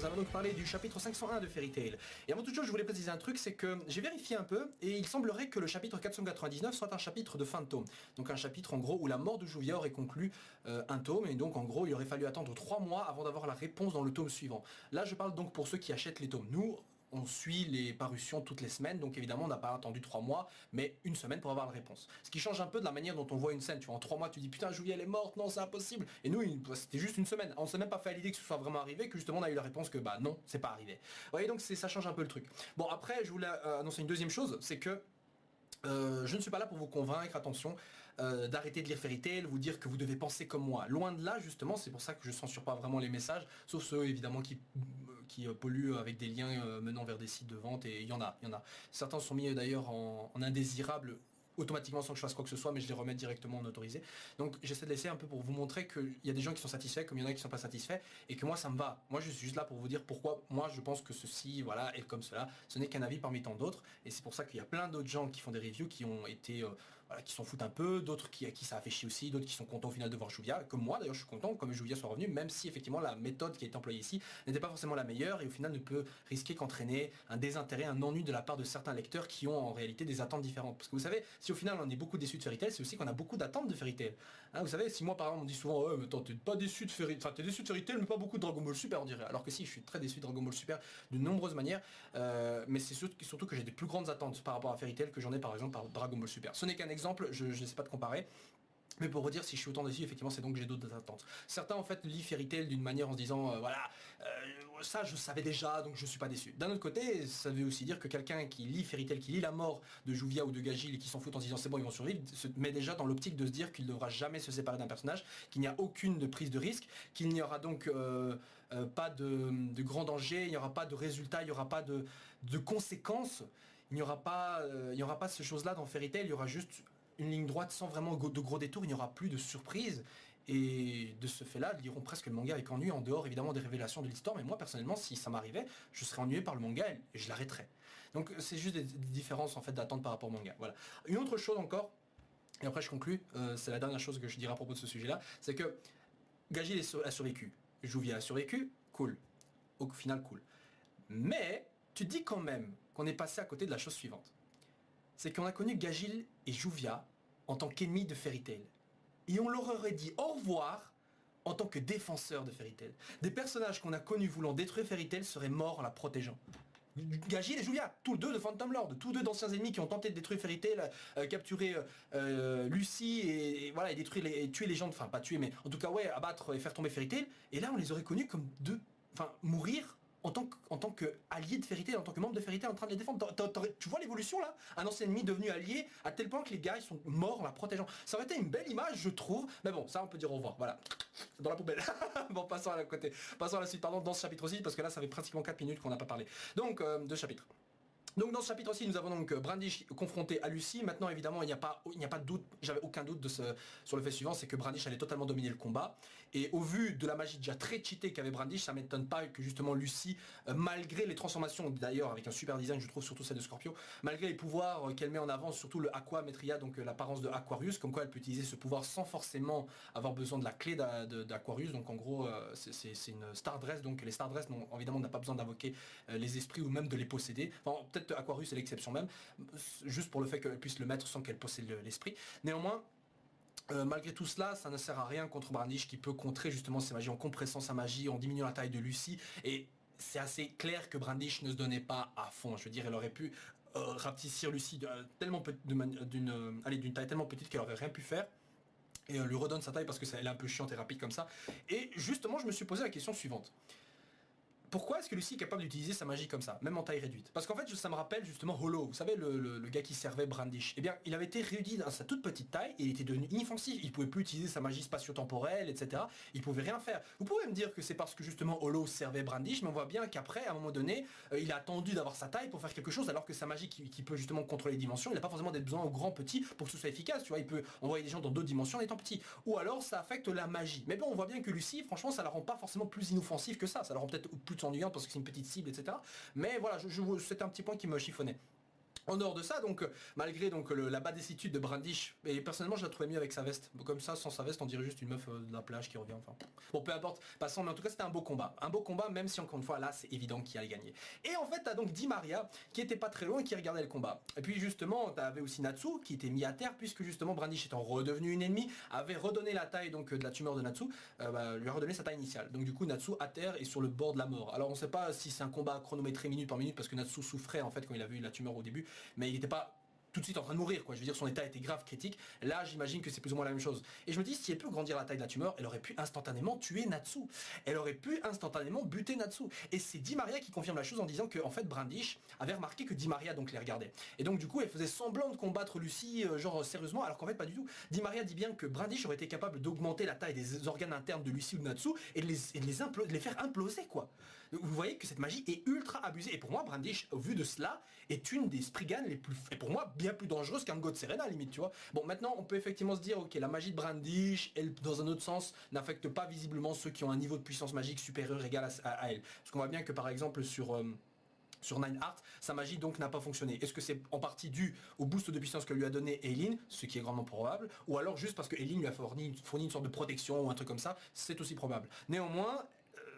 nous allons donc parler du chapitre 501 de Fairy Tail. Et avant toute chose, je voulais préciser un truc, c'est que j'ai vérifié un peu, et il semblerait que le chapitre 499 soit un chapitre de fin de tome. Donc un chapitre en gros où la mort de Juvia aurait conclu un tome, et donc en gros il aurait fallu attendre 3 mois avant d'avoir la réponse dans le tome suivant. Là je parle donc pour ceux qui achètent les tomes. Nous, on suit les parutions toutes les semaines, donc évidemment on n'a pas attendu 3 mois, mais une semaine pour avoir la réponse. Ce qui change un peu de la manière dont on voit une scène, tu vois, en 3 mois tu dis putain Juvia elle est morte, non c'est impossible, et nous c'était juste une semaine, on s'est même pas fait à l'idée que ce soit vraiment arrivé, que justement on a eu la réponse que bah non, c'est pas arrivé. Vous voyez, donc ça change un peu le truc. Bon après je voulais annoncer une deuxième chose, c'est que je ne suis pas là pour vous convaincre, attention, d'arrêter de lire Fairy Tail, vous dire que vous devez penser comme moi. Loin de là, justement, c'est pour ça que je censure pas vraiment les messages, sauf ceux évidemment qui polluent avec des liens menant vers des sites de vente, et il y en a. Certains sont mis d'ailleurs en indésirables automatiquement sans que je fasse quoi que ce soit, mais je les remets directement en autorisé. Donc j'essaie de laisser un peu pour vous montrer qu'il y a des gens qui sont satisfaits comme il y en a qui sont pas satisfaits, et que moi ça me va. Moi je suis juste là pour vous dire pourquoi moi je pense que ceci, voilà, est comme cela. Ce n'est qu'un avis parmi tant d'autres, et c'est pour ça qu'il y a plein d'autres gens qui font des reviews qui ont été, voilà, qui s'en foutent un peu, d'autres à qui ça a fait chier aussi, d'autres qui sont contents au final de voir Juvia, comme moi d'ailleurs je suis content comme Juvia soit revenu, même si effectivement la méthode qui a été employée ici n'était pas forcément la meilleure, et au final ne peut risquer qu'entraîner un désintérêt, un ennui de la part de certains lecteurs qui ont en réalité des attentes différentes. Parce que vous savez, si au final on est beaucoup déçu de Fairy Tail, c'est aussi qu'on a beaucoup d'attentes de Fairy Tail. Hein, vous savez, si moi par exemple on dit souvent mais attends, t'es pas déçu de Fairy Tail, enfin t'es déçu de Fairy Tail mais pas beaucoup de Dragon Ball Super on dirait. Alors que si, je suis très déçu de Dragon Ball Super de nombreuses manières, mais c'est surtout que j'ai des plus grandes attentes par rapport à Fairy Tail que j'en ai par exemple par Dragon Ball Super. Ce n'est qu'un exemple, je ne sais pas de comparer. Mais pour vous dire, si je suis autant déçu, effectivement, c'est donc que j'ai d'autres attentes. Certains, en fait, lisent Fairy Tail d'une manière en se disant, voilà, ça, je savais déjà, donc je suis pas déçu. D'un autre côté, ça veut aussi dire que quelqu'un qui lit Fairy Tail, qui lit la mort de Juvia ou de Gagil et qui s'en fout en se disant, c'est bon, ils vont survivre, se met déjà dans l'optique de se dire qu'il ne devra jamais se séparer d'un personnage, qu'il n'y a aucune prise de risque, qu'il n'y aura donc pas de grand danger, il n'y aura pas de résultat, il n'y aura pas de conséquences, il n'y aura pas ces choses-là dans Fairy Tail, il y aura juste une ligne droite sans vraiment de gros détours, il n'y aura plus de surprise, et de ce fait là, ils liront presque le manga avec ennui, en dehors évidemment des révélations de l'histoire, mais moi personnellement si ça m'arrivait, je serais ennuyé par le manga et je l'arrêterais. Donc c'est juste des différences en fait d'attente par rapport au manga. Voilà. Une autre chose encore, et après je conclus, c'est la dernière chose que je dirai à propos de ce sujet là, c'est que Gagil a survécu, Juvia a survécu, cool, au final cool. Mais tu dis quand même qu'on est passé à côté de la chose suivante. C'est qu'on a connu Gagil et Juvia en tant qu'ennemis de Fairy Tail. Et on leur aurait dit au revoir en tant que défenseurs de Fairy Tail. Des personnages qu'on a connus voulant détruire Fairy Tail seraient morts en la protégeant. Gagil et Juvia, tous deux de Phantom Lord, tous deux d'anciens ennemis qui ont tenté de détruire Fairy Tail, capturer Lucy et voilà, et détruire et tuer les gens, enfin pas tuer mais en tout cas ouais, abattre et faire tomber Fairy Tail. Et là on les aurait connus comme deux, enfin mourir en tant que allié de Fairy Tail, en tant que membre de Fairy Tail en train de les défendre. Tu vois l'évolution là? Un ancien ennemi devenu allié, à tel point que les gars ils sont morts en la protégeant. Ça aurait été une belle image je trouve, mais bon ça on peut dire au revoir, voilà. Dans la poubelle. Bon passons à la côté. Passons à la suite, pardon, dans ce chapitre aussi, parce que là ça fait pratiquement 4 minutes qu'on n'a pas parlé. Donc, deux chapitres. Donc dans ce chapitre aussi nous avons donc Brandish confronté à Lucy. Maintenant évidemment il n'y a pas de doute, j'avais aucun doute sur le fait suivant, c'est que Brandish allait totalement dominer le combat. Et au vu de la magie déjà très cheatée qu'avait Brandish, ça m'étonne pas que justement Lucy, malgré les transformations, d'ailleurs avec un super design je trouve, surtout celle de Scorpio, malgré les pouvoirs qu'elle met en avant, surtout le Aqua Metria, donc l'apparence de Aquarius, comme quoi elle peut utiliser ce pouvoir sans forcément avoir besoin de la clé d'Aquarius. Donc en gros c'est une Stardress, donc les Stardress évidemment on n'a pas besoin d'invoquer les esprits ou même de les posséder. Enfin, peut-être Aquarius est l'exception même, juste pour le fait qu'elle puisse le mettre sans qu'elle possède l'esprit. Néanmoins, malgré tout cela, ça ne sert à rien contre Brandish qui peut contrer justement ses magies en compressant sa magie, en diminuant la taille de Lucy. Et c'est assez clair que Brandish ne se donnait pas à fond. Je veux dire, elle aurait pu rapetissir Lucy d'une taille tellement petite qu'elle aurait rien pu faire. Et lui redonne sa taille parce que elle est un peu chiante et rapide comme ça. Et justement, je me suis posé la question suivante. Pourquoi est-ce que Lucy est capable d'utiliser sa magie comme ça, même en taille réduite? Parce qu'en fait, ça me rappelle justement Hollow, vous savez, le gars qui servait Brandish. Eh bien, il avait été réduit à sa toute petite taille et il était devenu inoffensif. Il pouvait plus utiliser sa magie spatio-temporelle, etc. Il pouvait rien faire. Vous pouvez me dire que c'est parce que justement Hollow servait Brandish, mais on voit bien qu'après, à un moment donné, il a attendu d'avoir sa taille pour faire quelque chose, alors que sa magie qui peut justement contrôler les dimensions, il n'a pas forcément d'être besoin au grand petit pour que ce soit efficace. Tu vois, il peut envoyer des gens dans d'autres dimensions en étant petit. Ou alors, ça affecte la magie. Mais bon, on voit bien que Lucy, franchement, ça la rend pas forcément plus inoffensive que ça. Ça la rend peut-être plus ennuyante parce que c'est une petite cible, etc. Mais voilà, c'était un petit point qui me chiffonnait. En dehors de ça, donc malgré donc la badessitude de Brandish, et personnellement je la trouvais mieux avec sa veste. Comme ça, sans sa veste, on dirait juste une meuf de la plage qui revient. Enfin, bon, peu importe. Passons, mais en tout cas, c'était un beau combat, même si encore une fois là, c'est évident qu'il allait gagner. Et en fait, t'as donc Di Maria qui était pas très loin et qui regardait le combat. Et puis justement, t'avais aussi Natsu qui était mis à terre puisque justement Brandish étant redevenu une ennemie, avait redonné la taille donc de la tumeur de Natsu, lui a redonné sa taille initiale. Donc du coup, Natsu à terre et sur le bord de la mort. Alors on sait pas si c'est un combat chronométré minute par minute parce que Natsu souffrait en fait quand il a vu la tumeur au début, mais il n'était pas tout de suite en train de mourir, quoi. Je veux dire, son état était grave, critique. Là, j'imagine que c'est plus ou moins la même chose. Et je me dis, si elle peut grandir la taille de la tumeur, elle aurait pu instantanément tuer Natsu. Elle aurait pu instantanément buter Natsu. Et c'est Di Maria qui confirme la chose en disant que, en fait, Brandish avait remarqué que Di Maria donc les regardait. Et donc, du coup, elle faisait semblant de combattre Lucy, genre sérieusement, alors qu'en fait, pas du tout. Di Maria dit bien que Brandish aurait été capable d'augmenter la taille des organes internes de Lucy ou de Natsu et de les faire imploser, quoi. Vous voyez que cette magie est ultra abusée. Et pour moi, Brandish, au vu de cela, est une des Spriggan les plus, et pour moi, bien plus dangereuse qu'un God Serena, limite, tu vois. Bon, maintenant, on peut effectivement se dire, ok, la magie de Brandish, elle, dans un autre sens, n'affecte pas visiblement ceux qui ont un niveau de puissance magique supérieur égal à elle. Parce qu'on voit bien que, par exemple, sur Nine Heart, sa magie donc n'a pas fonctionné. Est-ce que c'est en partie dû au boost de puissance que lui a donné Eileen, ce qui est grandement probable, ou alors juste parce que Eileen lui a fourni une sorte de protection ou un truc comme ça, c'est aussi probable. Néanmoins,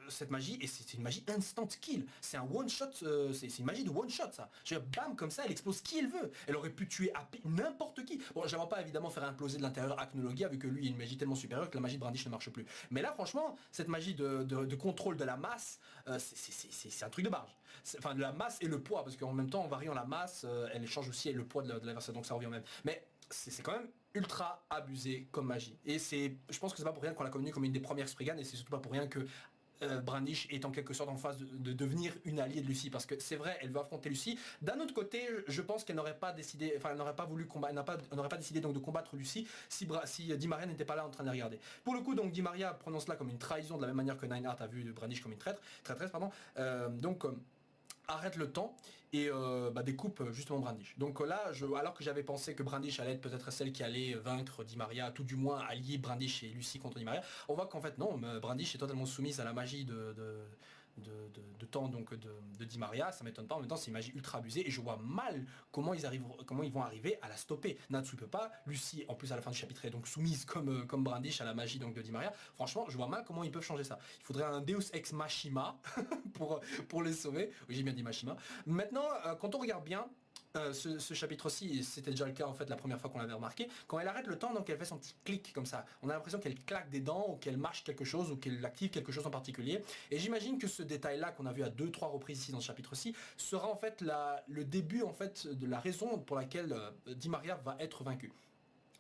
cette magie, et c'est une magie instant kill, c'est un one shot, c'est une magie de one shot ça. Je veux dire, bam, comme ça, elle explose qui elle veut. Elle aurait pu tuer n'importe qui. Bon, j'aimerais pas évidemment faire imploser de l'intérieur Acnologia, vu que lui, il a une magie tellement supérieure que la magie de Brandish ne marche plus. Mais là, franchement, cette magie de contrôle de la masse, c'est un truc de barge. Enfin, de la masse et le poids, parce qu'en même temps, en variant la masse, elle change aussi le poids de l'adversaire, donc ça revient au même. Mais c'est quand même ultra abusé comme magie. Et je pense que c'est pas pour rien qu'on l'a connue comme une des premières Spriggan, et c'est surtout pas pour rien que Brandish est en quelque sorte en phase de devenir une alliée de Lucy, parce que c'est vrai, elle veut affronter Lucy. D'un autre côté, je pense qu'elle n'aurait pas décidé, enfin elle n'aurait pas voulu combattre, elle n'aurait pas décidé donc de combattre Lucy si Di Maria n'était pas là en train de la regarder. Pour le coup, donc Di Maria prononce cela comme une trahison de la même manière que Nineheart a vu Brandish comme une traîtresse, pardon. Donc arrête le temps et découpe justement Brandish. Donc là, alors que j'avais pensé que Brandish allait être peut-être celle qui allait vaincre Di Maria, tout du moins allier Brandish et Lucy contre Di Maria, on voit qu'en fait non, Brandish est totalement soumise à la magie de temps donc de Di Maria, ça m'étonne pas, en même temps c'est une magie ultra abusée et je vois mal comment ils vont arriver à la stopper. Natsu peut pas, Lucy en plus à la fin du chapitre est donc soumise comme Brandish à la magie donc de Di Maria. Franchement, je vois mal comment ils peuvent changer ça. Il faudrait un Deus Ex Machina pour les sauver. Oui, j'ai bien dit Machina. Maintenant, quand on regarde bien, ce chapitre-ci, c'était déjà le cas en fait la première fois qu'on l'avait remarqué, quand elle arrête le temps, donc elle fait son petit clic comme ça. On a l'impression qu'elle claque des dents ou qu'elle mâche quelque chose ou qu'elle active quelque chose en particulier. Et j'imagine que ce détail-là qu'on a vu à 2-3 reprises ici dans ce chapitre-ci sera en fait le début en fait de la raison pour laquelle Di Maria va être vaincue.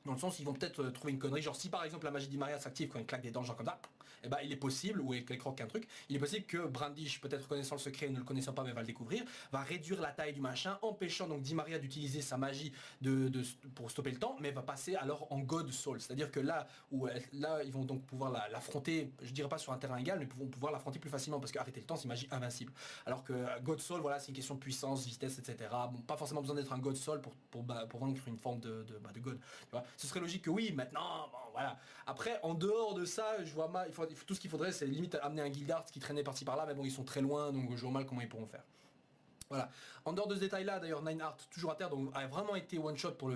Dans le sens, ils vont peut-être trouver une connerie, genre si par exemple la magie Di Maria s'active quand elle claque des dents, genre comme ça, et il est possible, ou qu'elle croque un truc, il est possible que Brandish, peut-être connaissant le secret, ne le connaissant pas mais va le découvrir, va réduire la taille du machin, empêchant donc Di Maria d'utiliser sa magie pour stopper le temps, mais va passer alors en God Soul. C'est-à-dire que là, ils vont donc pouvoir l'affronter, je dirais pas sur un terrain égal, mais vont pouvoir l'affronter plus facilement, parce qu'arrêter le temps, c'est magie invincible. Alors que God Soul, voilà, c'est une question de puissance, vitesse, etc. Bon, pas forcément besoin d'être un God Soul pour vaincre une forme de God. Tu vois, ce serait logique que oui, maintenant, bon, voilà. Après, en dehors de ça, je vois mal, tout ce qu'il faudrait, c'est limite amener un Guildart qui traînait par-ci par-là, mais bon, ils sont très loin, donc je vois mal comment ils pourront faire. Voilà. En dehors de ce détail-là, d'ailleurs, Nineheart toujours à terre, donc a vraiment été one shot pour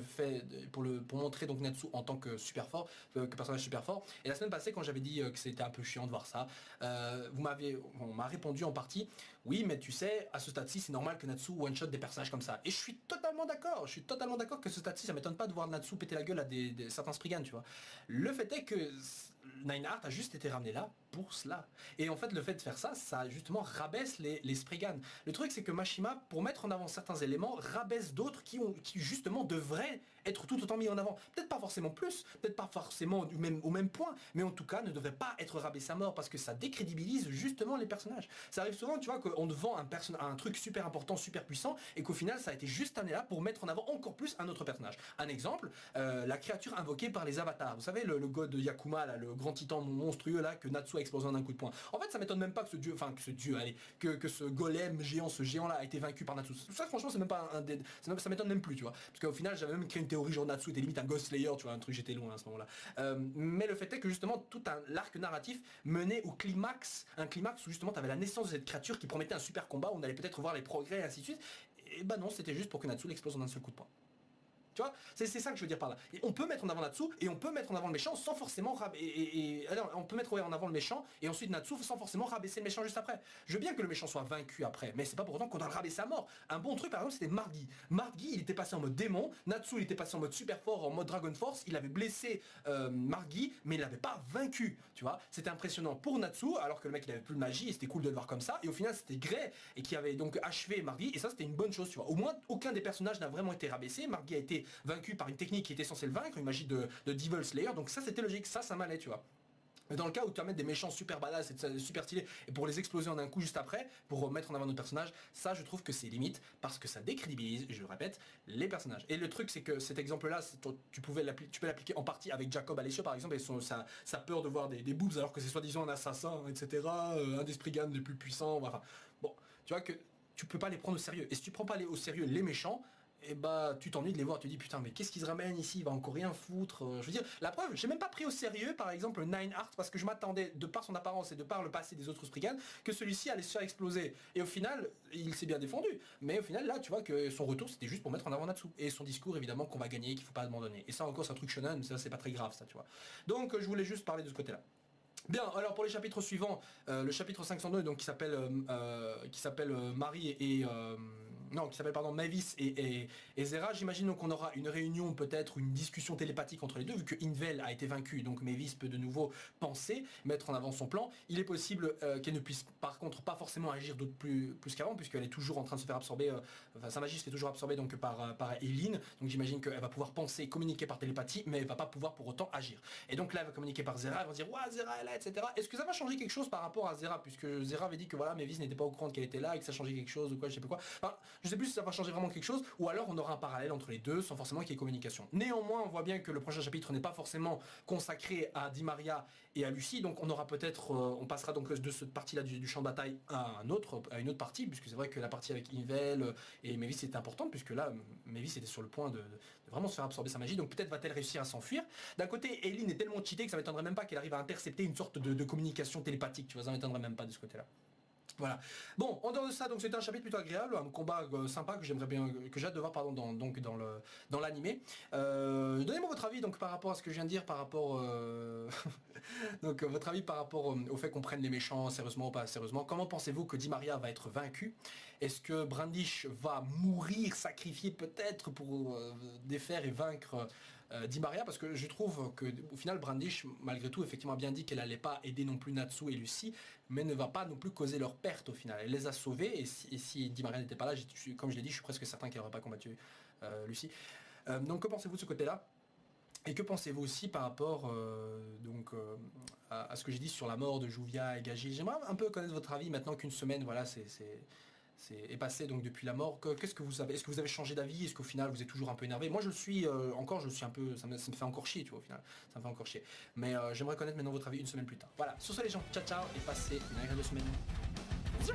montrer donc Natsu en tant que super fort, que personnage super fort. Et la semaine passée, quand j'avais dit que c'était un peu chiant de voir ça, on m'a répondu en partie, oui, mais tu sais, à ce stade-ci, c'est normal que Natsu one shot des personnages comme ça. Et je suis totalement d'accord. Je suis totalement d'accord que ce stade-ci, ça m'étonne pas de voir Natsu péter la gueule à certains Spriggan, tu vois. Le fait est que Nineheart a juste été ramené là pour cela. Et en fait, le fait de faire ça, ça justement rabaisse les Spriggan. Le truc, c'est que Mashima, pour mettre en avant certains éléments, rabaisse d'autres qui justement devraient être tout autant mis en avant. Peut-être pas forcément plus, peut-être pas forcément au même point, mais en tout cas ne devrait pas être rabaissé à mort parce que ça décrédibilise justement les personnages. Ça arrive souvent, tu vois, qu'on te vend un truc super important, super puissant, et qu'au final, ça a été juste amené là pour mettre en avant encore plus un autre personnage. Un exemple, la créature invoquée par les avatars. Vous savez, le god de Yakuma, là, le grand titan monstrueux là, que Natsu a explosé en un coup de poing. En fait, ça m'étonne même pas que ce golem géant, ce géant là a été vaincu par Natsu. Ça, franchement, c'est même pas ça m'étonne même plus, tu vois. Parce qu'au final, j'avais même créé une théorie genre Natsu était limite un Ghost Slayer, tu vois, un truc, j'étais loin à ce moment-là. Mais le fait est que justement, tout l'arc narratif menait au climax, un climax où justement, tu avais la naissance de cette créature qui promettait un super combat, où on allait peut-être voir les progrès et ainsi de suite. Et bah non, c'était juste pour que Natsu l'explose en un seul coup de poing. Tu vois, c'est ça que je veux dire par là. Et on peut mettre en avant Natsu et on peut mettre en avant le méchant sans forcément alors, on peut mettre en avant le méchant et ensuite Natsu sans forcément rabaisser le méchant juste après. Je veux bien que le méchant soit vaincu après, mais c'est pas pour autant qu'on doit le rabaisser à mort. Un bon truc par exemple c'était Margui. Margui il était passé en mode démon, Natsu il était passé en mode super fort, en mode Dragon Force, il avait blessé Margui, mais il l'avait pas vaincu. Tu vois, c'était impressionnant pour Natsu alors que le mec il avait plus de magie et c'était cool de le voir comme ça. Et au final c'était Gray et qui avait donc achevé Margui et ça c'était une bonne chose. Tu vois, au moins aucun des personnages n'a vraiment été rabaissé. Margui a été vaincu par une technique qui était censée le vaincre, une magie de Devil Slayer, donc ça c'était logique, ça m'allait, tu vois. Mais dans le cas où tu vas mettre des méchants super badass et super stylés et pour les exploser en un coup juste après, pour mettre en avant notre personnage, ça je trouve que c'est limite parce que ça décrédibilise, je le répète, les personnages. Et le truc c'est que cet exemple-là, tu peux l'appliquer en partie avec Jacob Alessio par exemple et sa peur de voir des boobs alors que c'est soi-disant un assassin, etc. Un des Spriggan des plus puissants, enfin bon, tu vois que tu peux pas les prendre au sérieux. Et si tu prends pas au sérieux les méchants, et bah tu t'ennuies de les voir, tu te dis putain mais qu'est-ce qu'ils se ramènent ici, il va encore rien foutre, je veux dire, la preuve, j'ai même pas pris au sérieux par exemple Nine Heart parce que je m'attendais, de par son apparence et de par le passé des autres Spriggan, que celui-ci allait se faire exploser, et au final, il s'est bien défendu, mais au final là tu vois que son retour c'était juste pour mettre en avant Natsu, et son discours évidemment qu'on va gagner, qu'il faut pas abandonner, et ça encore c'est un truc shonen, ça c'est pas très grave ça tu vois, donc je voulais juste parler de ce côté là. Bien, alors pour les chapitres suivants, le chapitre 502 donc qui s'appelle Marie et non, qui s'appelle pardon Mavis et Zera, j'imagine donc qu'on aura une réunion, peut-être une discussion télépathique entre les deux, vu que Invel a été vaincu, donc Mavis peut de nouveau penser, mettre en avant son plan. Il est possible qu'elle ne puisse par contre pas forcément agir d'autre plus qu'avant, puisqu'elle est toujours en train de se faire absorber, enfin sa magie se fait toujours absorber donc par Eileen, donc j'imagine qu'elle va pouvoir penser, communiquer par télépathie, mais elle va pas pouvoir pour autant agir. Et donc là elle va communiquer par Zera, elle va dire ouah Zera elle est là, etc. Est-ce que ça va changer quelque chose par rapport à Zera, puisque Zera avait dit que voilà Mavis n'était pas au courant qu'elle était là et que ça changeait quelque chose ou quoi, je sais pas quoi. Enfin, je sais plus si ça va changer vraiment quelque chose, ou alors on aura un parallèle entre les deux sans forcément qu'il y ait communication. Néanmoins, on voit bien que le prochain chapitre n'est pas forcément consacré à Di Maria et à Lucy, donc on aura peut-être, on passera donc de cette partie-là du champ de bataille à une autre partie, puisque c'est vrai que la partie avec Invel et Mavis était importante, puisque là, Mavis était sur le point de vraiment se faire absorber sa magie, donc peut-être va-t-elle réussir à s'enfuir. D'un côté, Eileen est tellement cheatée que ça m'étonnerait même pas qu'elle arrive à intercepter une sorte de communication télépathique, tu vois, ça m'étonnerait même pas de ce côté-là. Voilà. Bon, en dehors de ça, donc c'était un chapitre plutôt agréable, un combat sympa que j'aimerais bien, que j'ai hâte de voir pardon dans l'animé. Donnez-moi votre avis donc par rapport à ce que je viens de dire, par rapport donc votre avis par rapport au fait qu'on prenne les méchants sérieusement ou pas sérieusement. Comment pensez-vous que Di Maria va être vaincu? Est-ce que Brandish va mourir, sacrifié peut-être pour défaire et vaincre Di Maria, parce que je trouve que au final Brandish malgré tout effectivement a bien dit qu'elle allait pas aider non plus Natsu et Lucy, mais ne va pas non plus causer leur perte au final. Elle les a sauvés et si Di Maria n'était pas là, comme je l'ai dit, je suis presque certain qu'elle n'aurait pas combattu Lucy. Donc que pensez-vous de ce côté-là? Et que pensez-vous aussi par rapport à ce que j'ai dit sur la mort de Juvia et Gagi? J'aimerais un peu connaître votre avis maintenant qu'une semaine voilà est passé donc depuis la mort. Qu'est-ce que vous savez? Est-ce que vous avez changé d'avis? Est-ce qu'au final vous êtes toujours un peu énervé? Moi je suis encore, je suis un peu, ça me fait encore chier, tu vois, au final. Ça me fait encore chier. Mais j'aimerais connaître maintenant votre avis une semaine plus tard. Voilà, sur ce les gens, ciao ciao et passez une agréable semaine. Bisous.